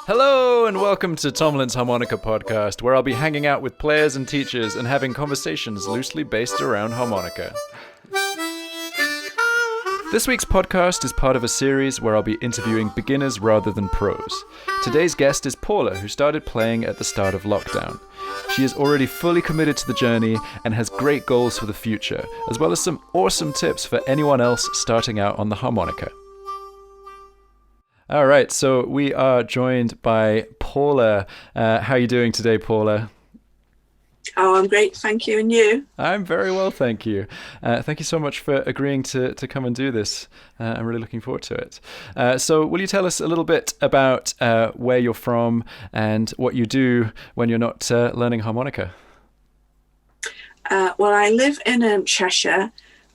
Hello and welcome to Tomlin's Harmonica podcast, where I'll be hanging out with players and teachers and having conversations loosely based around harmonica. This week's podcast is part of a series where I'll be interviewing beginners rather than pros. Today's guest is Paula, who started playing at the start of lockdown. She is already fully committed to the journey and has great goals for the future, as well as some awesome tips for anyone else starting out on the harmonica. All right, so we are joined by Paula. How are you doing today, Paula? Oh, I'm great, thank you. And you? I'm very well, thank you. Thank you so much for agreeing to come and do this. I'm really looking forward to it. So will you tell us a little bit about where you're from and what you do when you're not learning harmonica? Well, I live in Cheshire,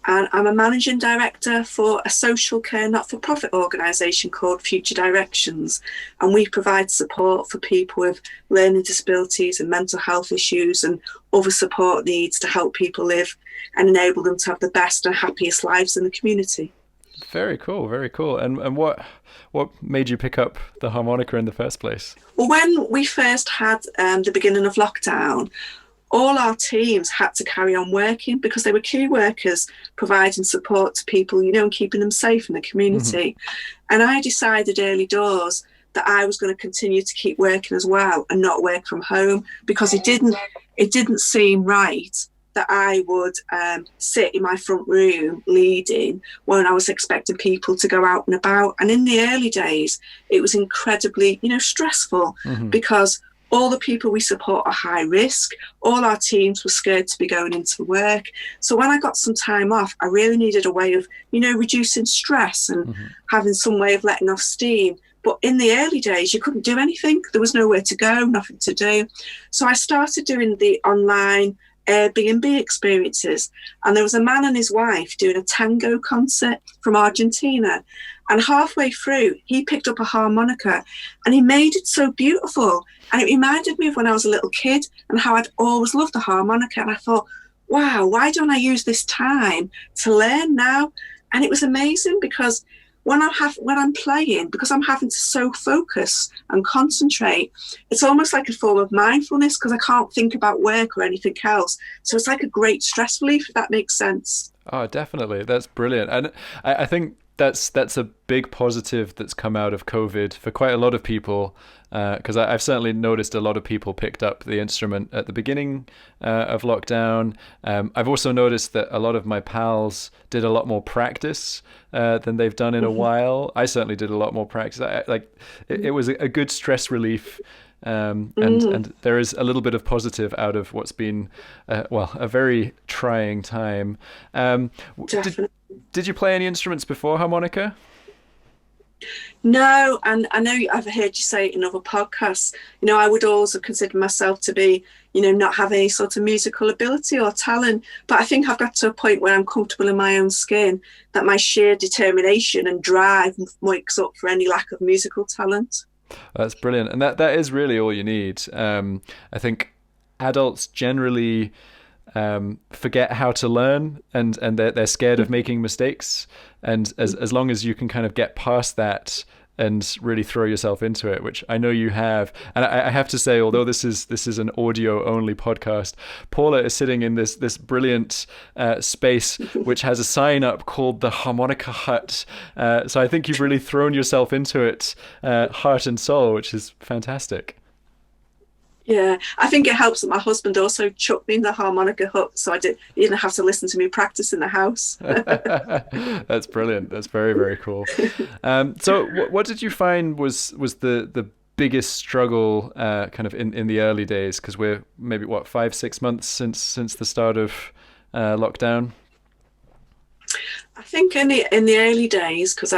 and I'm a managing director for a social care not-for-profit organisation called Future Directions, and we provide support for people with learning disabilities and mental health issues and other support needs to help people live and enable them to have the best and happiest lives in the community. Very cool, very cool. And what made you pick up the harmonica in the first place? Well, when we first had the beginning of lockdown, all our teams had to carry on working because they were key workers providing support to people, and keeping them safe in the community. Mm-hmm. And I decided early doors that I was going to continue to keep working as well and not work from home, because it didn't seem right that I would sit in my front room leading when I was expecting people to go out and about. And in the early days, it was incredibly, stressful, mm-hmm. because all the people we support are high risk. All our teams were scared to be going into work. So when I got some time off, I really needed a way of, reducing stress and mm-hmm. having some way of letting off steam. But in the early days, you couldn't do anything. There was nowhere to go, nothing to do. So I started doing the online Airbnb experiences. And there was a man and his wife doing a tango concert from Argentina. And halfway through, he picked up a harmonica and he made it so beautiful. And it reminded me of when I was a little kid and how I'd always loved the harmonica. And I thought, wow, why don't I use this time to learn now? And it was amazing, because when I'm playing, because I'm having to so focus and concentrate, it's almost like a form of mindfulness, because I can't think about work or anything else. So it's like a great stress relief, if that makes sense. Oh, definitely. That's brilliant. And I think that's a big positive that's come out of COVID for quite a lot of people, because I've certainly noticed a lot of people picked up the instrument at the beginning of lockdown. I've also noticed that a lot of my pals did a lot more practice than they've done in a while. I certainly did a lot more practice. It was a good stress relief. And there is a little bit of positive out of what's been, a very trying time. Did you play any instruments before harmonica? No, and I know I've heard you say it in other podcasts. I would also consider myself to be, not have any sort of musical ability or talent. But I think I've got to a point where I'm comfortable in my own skin, that my sheer determination and drive makes up for any lack of musical talent. That's brilliant. And that is really all you need. I think adults generally forget how to learn, and they're scared of making mistakes. And as long as you can kind of get past that and really throw yourself into it, which I know you have. And I have to say, although this is an audio only podcast, Paula is sitting in this brilliant space which has a sign up called the Harmonica Hut. So I think you've really thrown yourself into it, heart and soul, which is fantastic. Yeah, I think it helps that my husband also chucked me in the harmonica hut, so he didn't have to listen to me practice in the house. That's brilliant. That's very, very cool. So what did you find was the biggest struggle kind of in the early days? Because we're maybe, 5-6 months since the start of lockdown? I think in the early days, because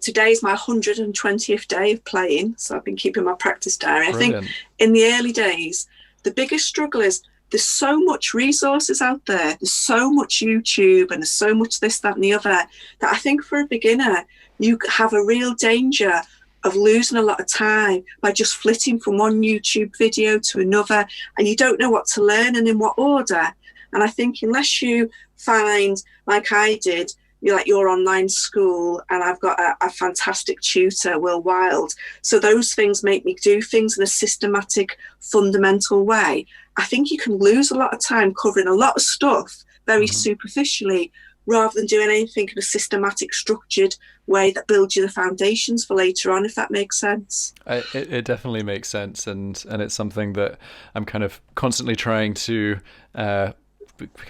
today's my 120th day of playing, so I've been keeping my practice diary. Brilliant. I think in the early days, the biggest struggle is there's so much resources out there. There's so much YouTube and there's so much this, that and the other, that I think for a beginner, you have a real danger of losing a lot of time by just flitting from one YouTube video to another, and you don't know what to learn and in what order. And I think unless you find, like I did, your online school, and I've got a fantastic tutor, Wilde. So those things make me do things in a systematic, fundamental way. I think you can lose a lot of time covering a lot of stuff very superficially, rather than doing anything in a systematic, structured way that builds you the foundations for later on, if that makes sense. It definitely makes sense, and it's something that I'm kind of constantly trying to kind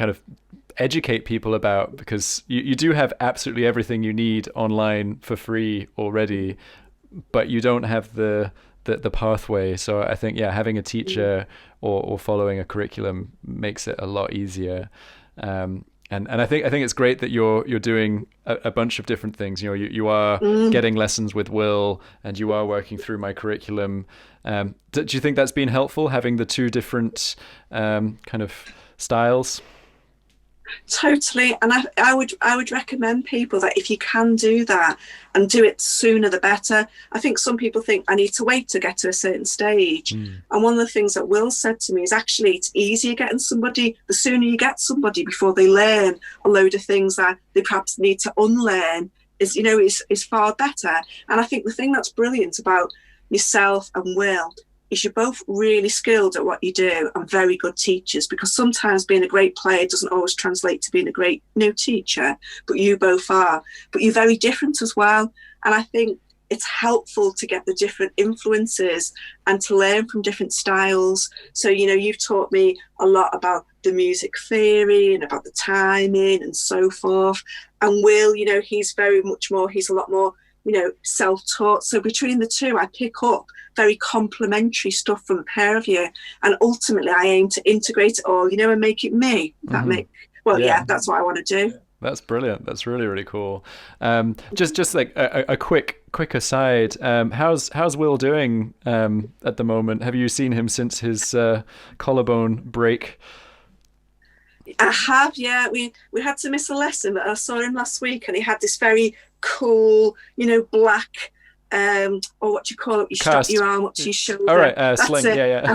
of educate people about, because you do have absolutely everything you need online for free already, but you don't have the pathway. So I think, having a teacher or following a curriculum makes it a lot easier. And I think it's great that you're doing a bunch of different things. You are getting lessons with Will, and you are working through my curriculum. Do you think that's been helpful, having the two different kind of styles? Totally. And I would recommend people that if you can do that, and do it sooner the better. I think some people think I need to wait to get to a certain stage. And one of the things that Will said to me is, actually it's easier getting somebody, the sooner you get somebody before they learn a load of things that they perhaps need to unlearn, is far better. And I think the thing that's brilliant about yourself and Will is you're both really skilled at what you do and very good teachers, because sometimes being a great player doesn't always translate to being a great teacher, but you both are. But you're very different as well. And I think it's helpful to get the different influences and to learn from different styles. So, you've taught me a lot about the music theory and about the timing and so forth. And Will, he's a lot more, self-taught. So between the two, I pick up very complementary stuff from a pair of you, and ultimately I aim to integrate it all, and make it me. That's what I want to do. That's brilliant. That's really, really cool. Just like a quick aside, how's Will doing at the moment? Have you seen him since his collarbone break? I have, yeah. We had to miss a lesson, but I saw him last week, and he had this very cool, black, or what do you call it? You strap your arm up to your shoulder. All right, sling, yeah.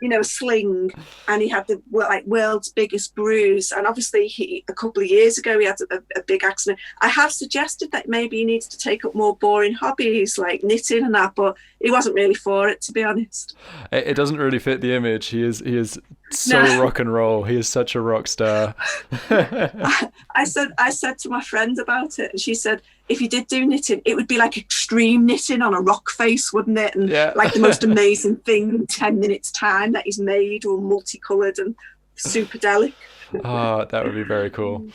And a sling, and he had the world's biggest bruise. And obviously, a couple of years ago, he had a big accident. I have suggested that maybe he needs to take up more boring hobbies like knitting and that, but he wasn't really for it, to be honest. It doesn't really fit the image. He is so rock and roll. He is such a rock star. I said to my friend about it, and she said, if you did do knitting, it would be like extreme knitting on a rock face, wouldn't it? And like the most amazing thing in 10 minutes time that he's made, all multicolored and super-delic. Oh, that would be very cool.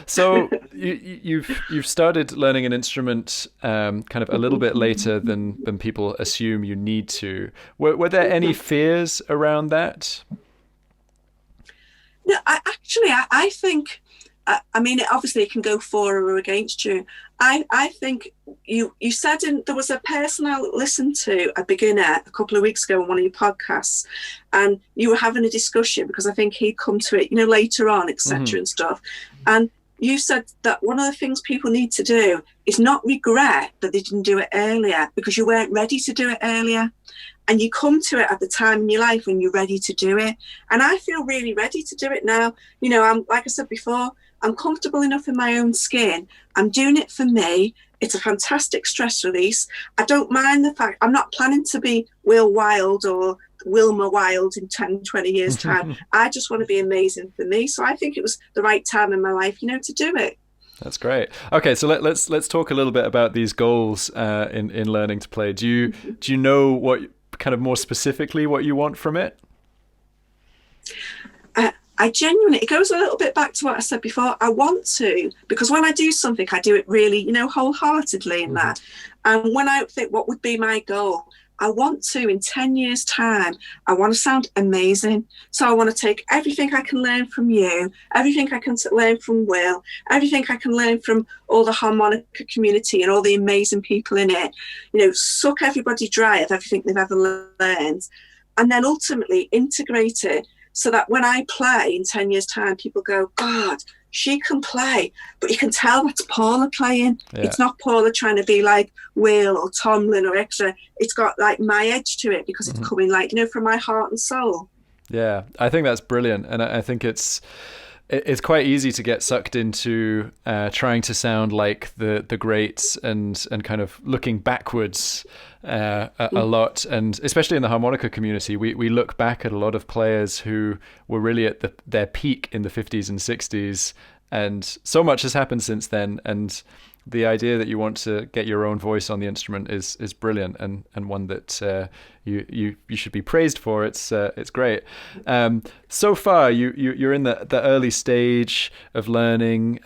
So you've started learning an instrument kind of a little bit later than people assume you need to. Were there any fears around that? No, I think, obviously it can go for or against you. I think you said there was a person I listened to, a beginner, a couple of weeks ago on one of your podcasts, and you were having a discussion because I think he'd come to it, later on, etc. and stuff. And you said that one of the things people need to do is not regret that they didn't do it earlier, because you weren't ready to do it earlier. And you come to it at the time in your life when you're ready to do it. And I feel really ready to do it now. I'm, like I said before, I'm comfortable enough in my own skin. I'm doing it for me. It's a fantastic stress release. I don't mind the fact I'm not planning to be Will Wilde or Wilma Wilde in 10, 20 years' time. I just want to be amazing for me. So I think it was the right time in my life, to do it. That's great. Okay, so let's talk a little bit about these goals in learning to play. Do you know what kind of more specifically what you want from it? I genuinely, it goes a little bit back to what I said before. I want to, because when I do something, I do it really, wholeheartedly in that. And when I think what would be my goal, I want to, in 10 years' time, I want to sound amazing. So I want to take everything I can learn from you, everything I can learn from Will, everything I can learn from all the harmonica community and all the amazing people in it, suck everybody dry of everything they've ever learned, and then ultimately integrate it so that when I play in 10 years' time, people go, God, she can play, but you can tell that's Paula playing. Yeah. It's not Paula trying to be like Will or Tomlin or extra. It's got like my edge to it because it's coming from my heart and soul. Yeah, I think that's brilliant. And I think it's it's quite easy to get sucked into trying to sound like the greats and kind of looking backwards a lot. And especially in the harmonica community, we look back at a lot of players who were really at their peak in the 50s and 60s, and so much has happened since then. And the idea that you want to get your own voice on the instrument is brilliant, and one that you should be praised for. It's great. So far, you're in the early stage of learning.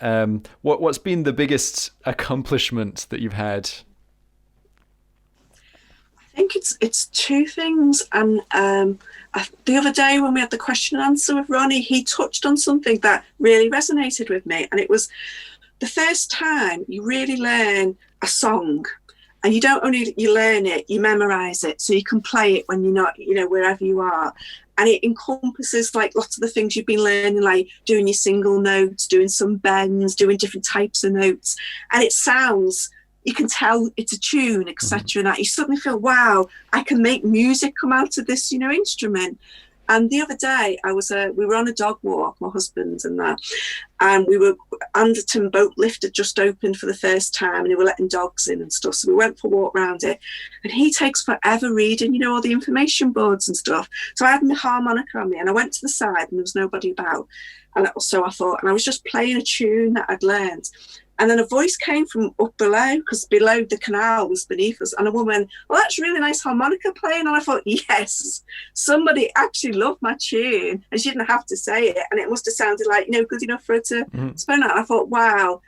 What's been the biggest accomplishment that you've had? I think it's two things. And the other day when we had the question and answer with Ronnie, he touched on something that really resonated with me, and it was the first time you really learn a song, and you don't only you learn it, you memorize it, so you can play it when you're not, wherever you are. And it encompasses like lots of the things you've been learning, like doing your single notes, doing some bends, doing different types of notes. And it sounds, you can tell it's a tune, etc. And that you suddenly feel, wow, I can make music come out of this, instrument. And the other day, we were on a dog walk, my husband and that, and Anderton boat lift had just opened for the first time, and they were letting dogs in and stuff. So we went for a walk around it, and he takes forever reading, all the information boards and stuff. So I had my harmonica on me, and I went to the side, and there was nobody about. And so I thought, and I was just playing a tune that I'd learned. And then a voice came from up below, because below the canal was beneath us. And a woman, well, that's really nice harmonica playing. And I thought, yes, somebody actually loved my tune. And she didn't have to say it. And it must have sounded like, good enough for her to spin out. And I thought, wow,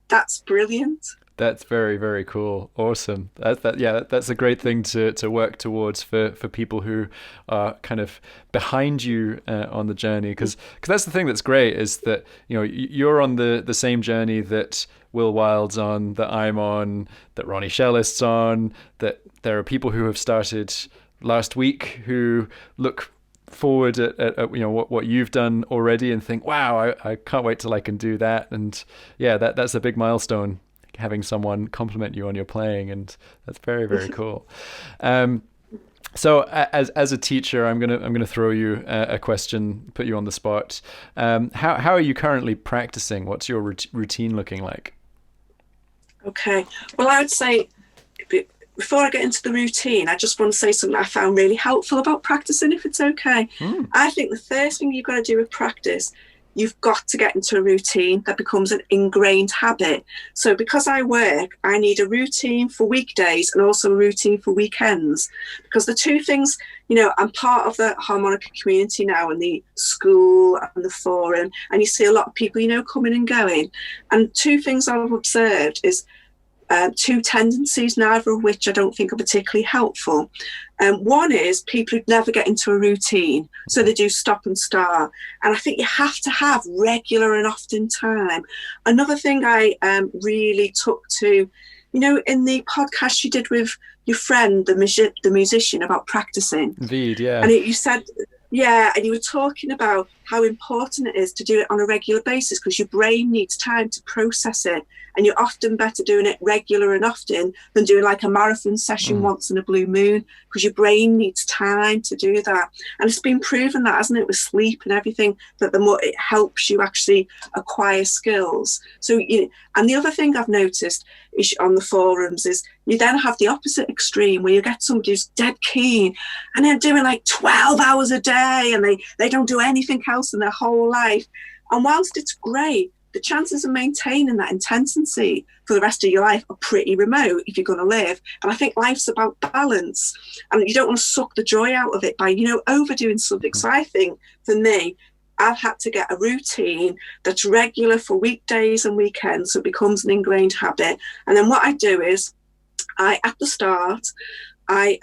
that's brilliant. That's very, very cool. Awesome. That's a great thing to work towards for people who are kind of behind you on the journey. Because that's the thing that's great, is that, you're on the same journey that Will Wilde's on, that I'm on, that Ronnie Shellist's on, that there are people who have started last week who look forward at what you've done already and think, wow, I can't wait till I can do that. And yeah, that's a big milestone, having someone compliment you on your playing, and that's very, very cool. So as a teacher, I'm gonna throw you a question, put you on the spot. How are you currently practicing? What's your routine looking like? Okay, well, I would say, before I get into the routine, I just want to say something I found really helpful about practicing, if it's okay. I think the first thing you've got to do with practice, you've got to get into a routine that becomes an ingrained habit. So because I work, I need a routine for weekdays and also a routine for weekends, because the two things, I'm part of the harmonica community now, and the school and the forum, and you see a lot of people, coming and going. And two things I've observed is two tendencies, neither of which I don't think are particularly helpful. One is people who never get into a routine, so they do stop and start. And I think you have to have regular and often time. Another thing I really took to, in the podcast you did with your friend, the musician, about practicing. Indeed, yeah. And you said, yeah, and you were talking about how important it is to do it on a regular basis, because your brain needs time to process it. And you're often better doing it regular and often than doing like a marathon session once in a blue moon, because your brain needs time to do that. And it's been proven that, hasn't it, with sleep and everything, that the more it helps you actually acquire skills. So, and the other thing I've noticed is on the forums is you then have the opposite extreme, where you get somebody who's dead keen and they're doing like 12 hours a day, and they don't do anything else in their whole life. And whilst it's great, the chances of maintaining that intensity for the rest of your life are pretty remote if you're going to live. And I think life's about balance, and you don't want to suck the joy out of it by, overdoing something. So I think for me, I've had to get a routine that's regular for weekdays and weekends, so it becomes an ingrained habit. And then what I do is, at the start, I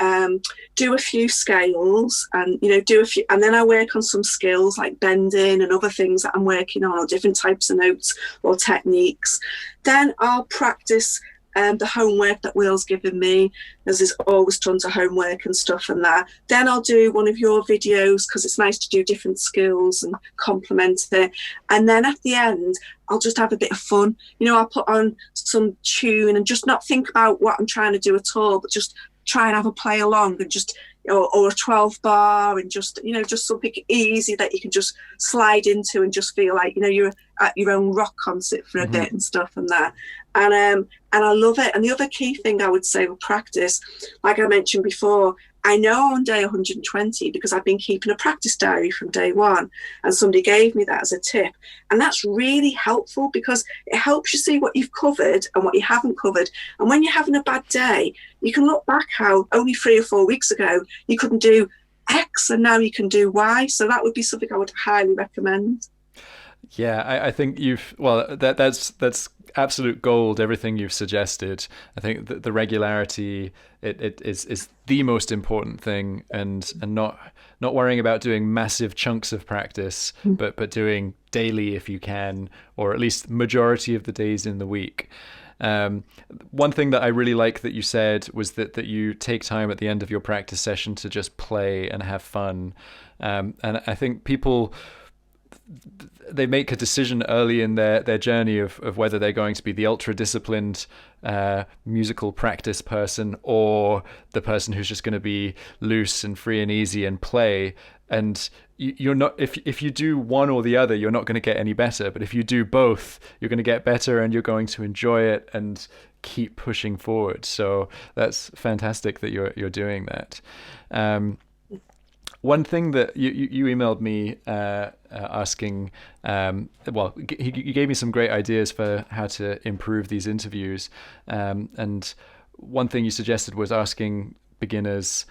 do a few scales and do a few, and then I work on some skills like bending and other things that I'm working on, or different types of notes or techniques. Then I'll practice the homework that Will's given me. There's always tons of homework and stuff and that. Then I'll do one of your videos, because it's nice to do different skills and complement it. And then at the end, I'll just have a bit of fun. I'll put on some tune and just not think about what I'm trying to do at all, but just try and have a play along and just, or a 12 bar, and just, just something easy that you can just slide into and just feel like, you're at your own rock concert for a bit and stuff and that. And I love it. And the other key thing I would say with practice, like I mentioned before, I know on day 120 because I've been keeping a practice diary from day one, and somebody gave me that as a tip. And that's really helpful because it helps you see what you've covered and what you haven't covered. And when you're having a bad day, you can look back how only 3 or 4 weeks ago you couldn't do X and now you can do Y. So that would be something I would highly recommend. Yeah, I think that's absolute gold, everything you've suggested. I think that the regularity it is the most important thing, and not worrying about doing massive chunks of practice, but doing daily if you can, or at least majority of the days in the week. One thing that I really like that you said was that you take time at the end of your practice session to just play and have fun. And I think people, they make a decision early in their journey of whether they're going to be the ultra disciplined musical practice person, or the person who's just going to be loose and free and easy and play. And you're not, if you do one or the other, you're not going to get any better. But if you do both, you're going to get better, and you're going to enjoy it and keep pushing forward. So that's fantastic that you're doing that. One thing that you emailed me asking, you gave me some great ideas for how to improve these interviews. And one thing you suggested was asking beginners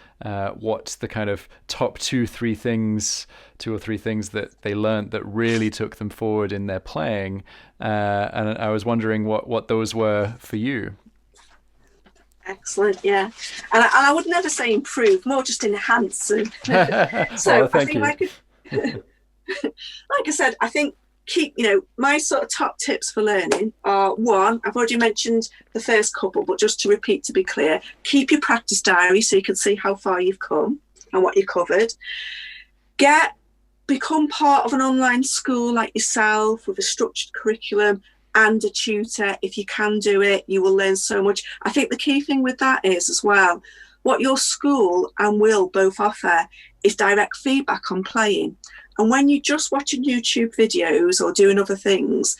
what's the kind of top 2 or 3 things that they learned that really took them forward in their playing. And I was wondering what those were for you. Excellent, yeah. And I would never say improve, more just enhance. So thank you. like I said, I think keep, my sort of top tips for learning are: 1, I've already mentioned the first couple, but just to repeat, to be clear, keep your practice diary so you can see how far you've come and what you covered. Become part of an online school like yourself with a structured curriculum and a tutor. If you can do it, you will learn so much. I think the key thing with that is as well, what your school and Wilde both offer is direct feedback on playing. And when you're just watching YouTube videos or doing other things,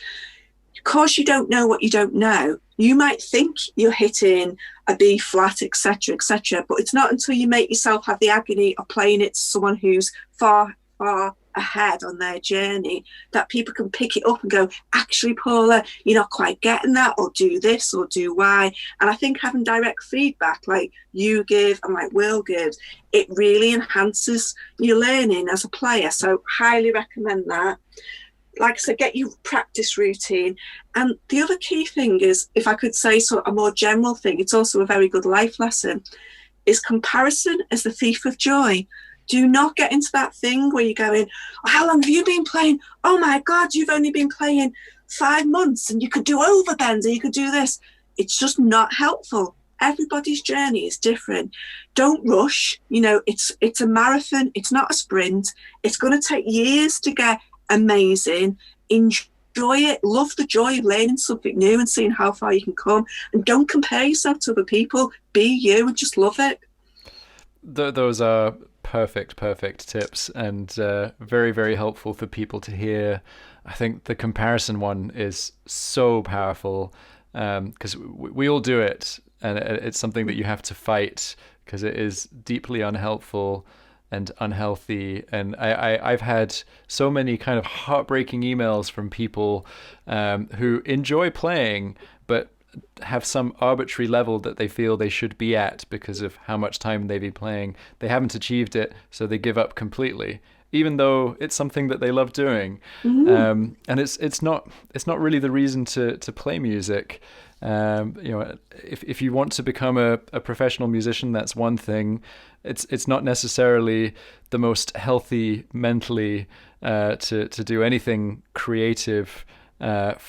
because you don't know what you don't know, you might think you're hitting a B flat, etc., etc. But it's not until you make yourself have the agony of playing it to someone who's far, far ahead on their journey that people can pick it up and go, actually, Paula, you're not quite getting that, or do this or do Y. And I think having direct feedback like you give and like Will gives, it really enhances your learning as a player. So highly recommend that. Like I said, get your practice routine. And the other key thing is, if I could say sort of a more general thing, it's also a very good life lesson, is comparison is the thief of joy. Do not get into that thing where you're going, oh, how long have you been playing? Oh my God, you've only been playing 5 months and you could do overbends and you could do this. It's just not helpful. Everybody's journey is different. Don't rush. It's a marathon. It's not a sprint. It's going to take years to get amazing. Enjoy it. Love the joy of learning something new and seeing how far you can come. And don't compare yourself to other people. Be you and just love it. Those are perfect tips, and very, very helpful for people to hear. I think the comparison one is so powerful, because we all do it, and it's something that you have to fight because it is deeply unhelpful and unhealthy. And I've had so many kind of heartbreaking emails from people who enjoy playing but have some arbitrary level that they feel they should be at because of how much time they've been playing. They haven't achieved it, so they give up completely, even though it's something that they love doing. And it's not really the reason to play music. If you want to become a professional musician, that's one thing. It's not necessarily the most healthy mentally to do anything creative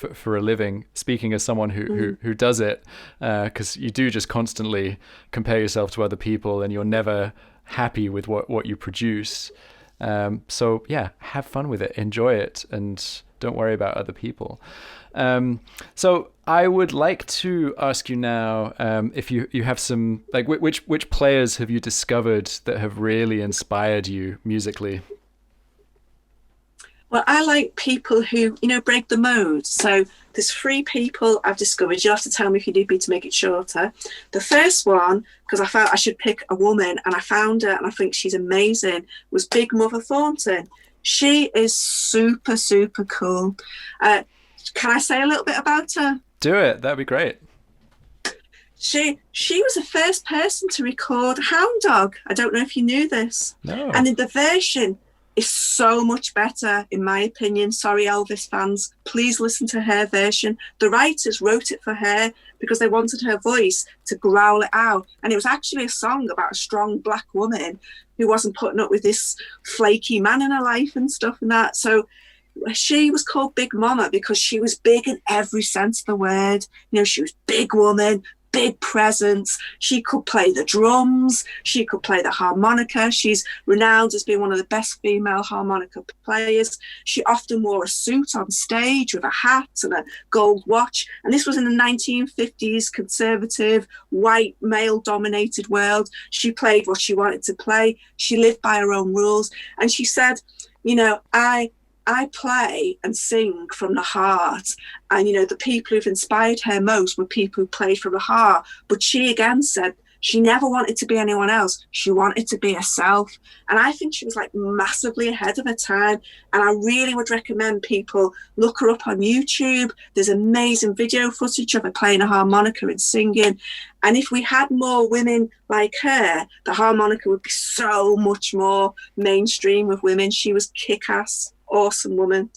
for a living, speaking as someone who does it, because you do just constantly compare yourself to other people and you're never happy with what you produce. So yeah, have fun with it, enjoy it, and don't worry about other people. So I would like to ask you now if you have some, like, which players have you discovered that have really inspired you musically? Well, I like people who, break the mode. So there's three people I've discovered. You'll have to tell me if you need me to make it shorter. The first one, because I felt I should pick a woman, and I found her, and I think she's amazing, was Big Mother Thornton. She is super, super cool. Can I say a little bit about her? Do it. That'd be great. She was the first person to record Hound Dog. I don't know if you knew this. No. And in the version is so much better, in my opinion. Sorry, Elvis fans. Please listen to her version. The writers wrote it for her because they wanted her voice to growl it out. And it was actually a song about a strong black woman who wasn't putting up with this flaky man in her life and stuff and that. So she was called Big Mama because she was big in every sense of the word. She was big woman, big presence. She could play the drums. She could play the harmonica. She's renowned as being one of the best female harmonica players. She often wore a suit on stage with a hat and a gold watch. And this was in the 1950s conservative, white, male-dominated world. She played what she wanted to play. She lived by her own rules. And she said, I play and sing from the heart. And, the people who've inspired her most were people who played from the heart. But she again said she never wanted to be anyone else. She wanted to be herself. And I think she was like massively ahead of her time. And I really would recommend people look her up on YouTube. There's amazing video footage of her playing a harmonica and singing. And if we had more women like her, the harmonica would be so much more mainstream with women. She was kick-ass. Awesome woman.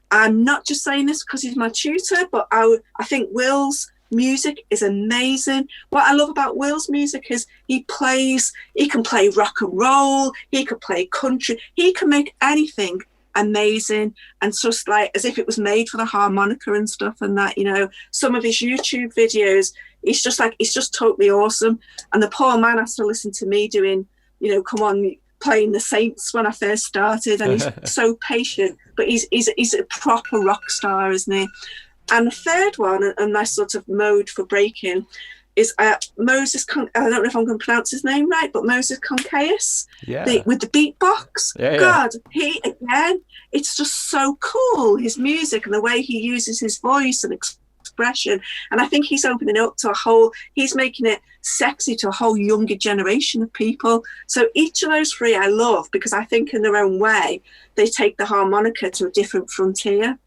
I'm not just saying this because he's my tutor, but I think Will's music is amazing. What I love about Will's music is he can play rock and roll, he could play country, he can make anything amazing, and just like as if it was made for the harmonica and stuff and that. Some of his YouTube videos, it's just totally awesome. And the poor man has to listen to me doing, come on, playing the Saints when I first started, and he's so patient, but he's a proper rock star, isn't he? And the third one, and my sort of mode for breaking, is Moses. I don't know if I'm going to pronounce his name right, but Moses Concas, with the beatbox. Yeah. God, it's just so cool. His music and the way he uses his voice and expression, and I think he's opening up to he's making it sexy to a whole younger generation of people. So each of those three I love because I think in their own way they take the harmonica to a different frontier.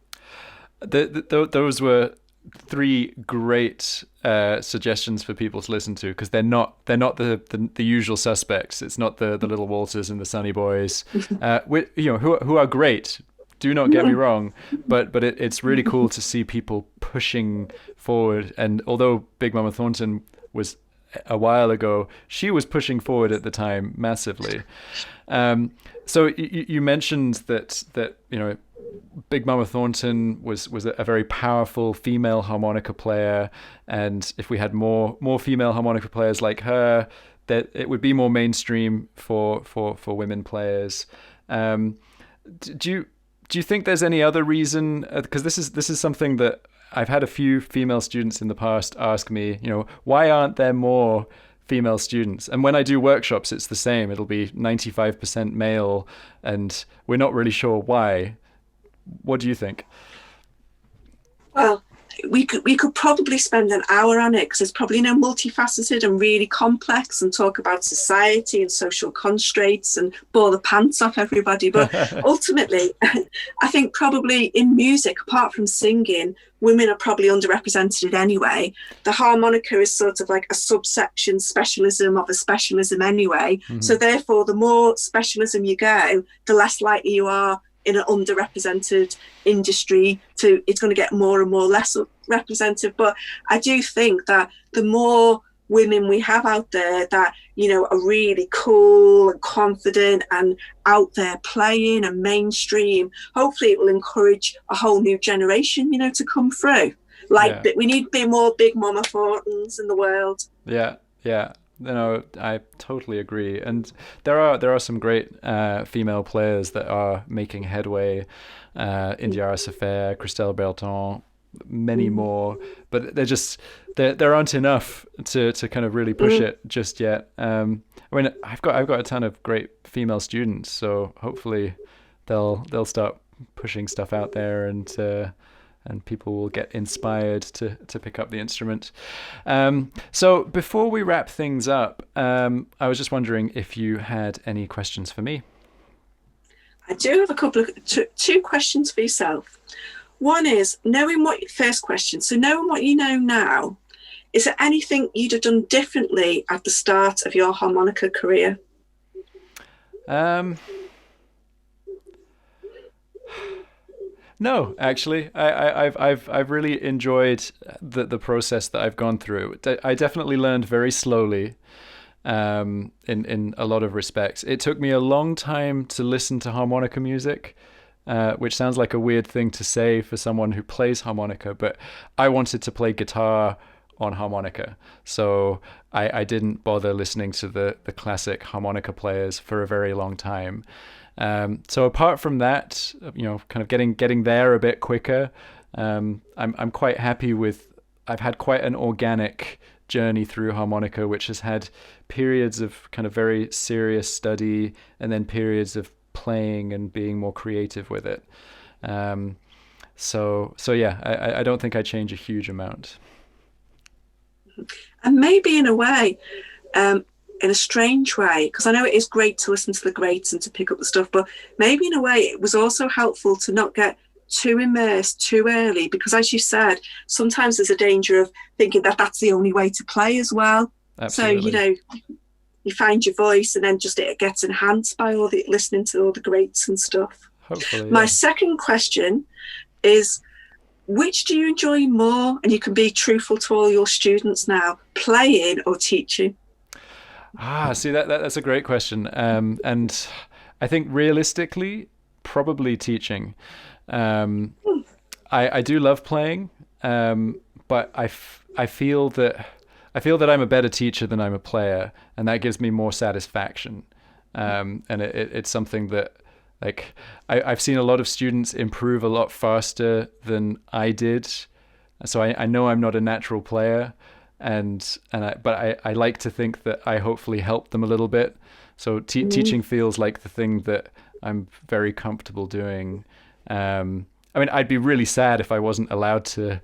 Those were three great suggestions for people to listen to, because they're not the usual suspects. It's not the Little Walters and the Sunny Boys, who are great. Do not get me wrong, but it's really cool to see people pushing forward. And although Big Mama Thornton was a while ago, she was pushing forward at the time massively. So you mentioned that Big Mama Thornton was a very powerful female harmonica player, and if we had more female harmonica players like her, that it would be more mainstream for women players. Do you think there's any other reason? Because this is something that I've had a few female students in the past ask me, why aren't there more female students? And when I do workshops, it's the same. It'll be 95% male, and we're not really sure why. What do you think? Well, we could probably spend an hour on it because it's probably multifaceted and really complex, and talk about society and social constraints and bore the pants off everybody. But ultimately, I think probably in music, apart from singing, women are probably underrepresented anyway. The harmonica is sort of like a subsection specialism of a specialism anyway. Mm-hmm. So therefore, the more specialism you go, the less likely you are in an underrepresented industry it's going to get more and more less representative. But I do think that the more women we have out there that are really cool and confident and out there playing and mainstream, hopefully it will encourage a whole new generation to come through. We need more Big Momma Thorntons in the world. Yeah I totally agree, and there are some great female players that are making headway. Indiara Sefer, Christelle Berton, many more, but there aren't enough to kind of really push it just yet. I mean, I've got a ton of great female students, so hopefully they'll start pushing stuff out there, and people will get inspired to pick up the instrument. So before we wrap things up, I was just wondering if you had any questions for me. I do have a couple of two questions for yourself. One is, knowing what you know now, is there anything you'd have done differently at the start of your harmonica career? No, actually, I've really enjoyed the process that I've gone through. I definitely learned very slowly, in a lot of respects. It took me a long time to listen to harmonica music, which sounds like a weird thing to say for someone who plays harmonica, but I wanted to play guitar on harmonica, so I didn't bother listening to the classic harmonica players for a very long time. So apart from that, kind of getting there a bit quicker, I'm quite happy with. I've had quite an organic journey through harmonica, which has had periods of kind of very serious study and then periods of playing and being more creative with it. So yeah, I don't think I change a huge amount. And maybe in a way, in a strange way, because I know it is great to listen to the greats and to pick up the stuff, but maybe in a way it was also helpful to not get too immersed too early, because as you said, sometimes there's a danger of thinking that that's the only way to play as well. Absolutely. So you find your voice and then just it gets enhanced by all the listening to all the greats and stuff. Hopefully, My second question is, which do you enjoy more? And you can be truthful to all your students now, playing or teaching? See, that's a great question. And I think realistically, probably teaching. I do love playing, but I feel that I'm a better teacher than I'm a player, and that gives me more satisfaction. And it's something that, like, I've seen a lot of students improve a lot faster than I did. So I know I'm not a natural player, but I like to think that I hopefully help them a little bit. So teaching feels like the thing that I'm very comfortable doing. I mean, I'd be really sad if I wasn't allowed to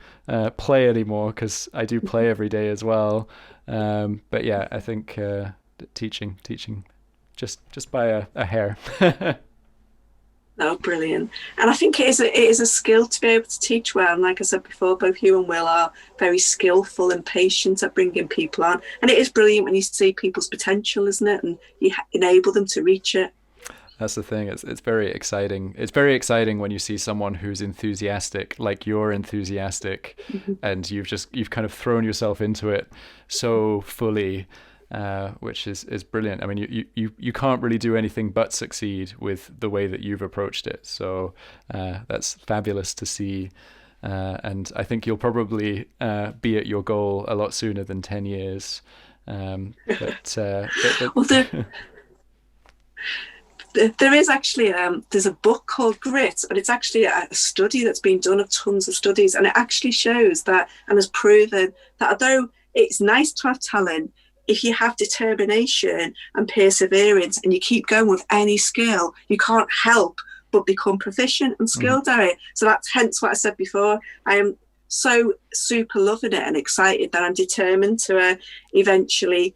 play anymore, because I do play every day as well. But yeah, I think teaching just by a hair. Oh, brilliant. And I think it is a skill to be able to teach well. And like I said before, both you and Will are very skillful and patient at bringing people on. And it is brilliant when you see people's potential, isn't it? And you enable them to reach it. That's the thing. It's very exciting. It's very exciting when you see someone who's enthusiastic, like you're enthusiastic, and you've kind of thrown yourself into it so fully. Which is brilliant. I mean, you can't really do anything but succeed with the way that you've approached it. So that's fabulous to see. And I think you'll probably be at your goal a lot sooner than 10 years. Well, there is actually there's a book called Grit, but it's actually a study that's been done of tons of studies, and it actually shows that and has proven that although it's nice to have talent, if you have determination and perseverance and you keep going with any skill, you can't help but become proficient and skilled at it. So that's hence what I said before. I am so super loving it and excited that I'm determined to eventually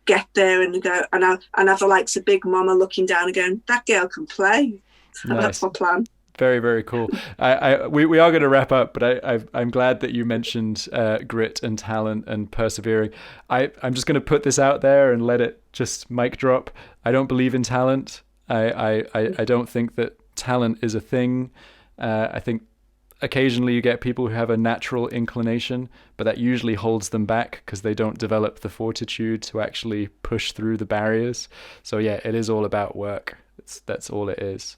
get there and go and have the likes of Big Mama looking down and going, that girl can play. Nice. That's my plan. Very, very cool. We are going to wrap up, but I'm glad that you mentioned grit and talent and persevering. I'm just going to put this out there and let it just mic drop. I don't believe in talent. I don't think that talent is a thing. I think occasionally you get people who have a natural inclination, but that usually holds them back because they don't develop the fortitude to actually push through the barriers. So yeah, it is all about work. That's all it is.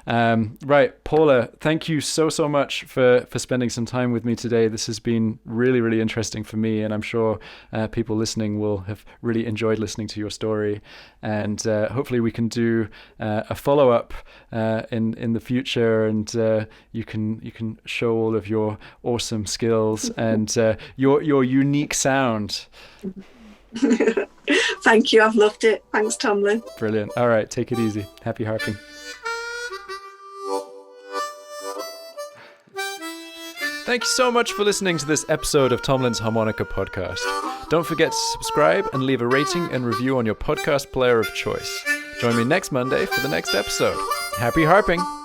Right, Paula, thank you so much for spending some time with me today. This has been really, really interesting for me, and I'm sure people listening will have really enjoyed listening to your story. And hopefully we can do a follow-up in the future, and you can show all of your awesome skills and your unique sound. Thank you. I've loved it. Thanks, Tomlin. Brilliant. All right, take it easy. Happy harping. Thank you so much for listening to this episode of Tomlin's Harmonica podcast. Don't forget to subscribe and leave a rating and review on your podcast player of choice. Join me next Monday for the next episode. Happy harping!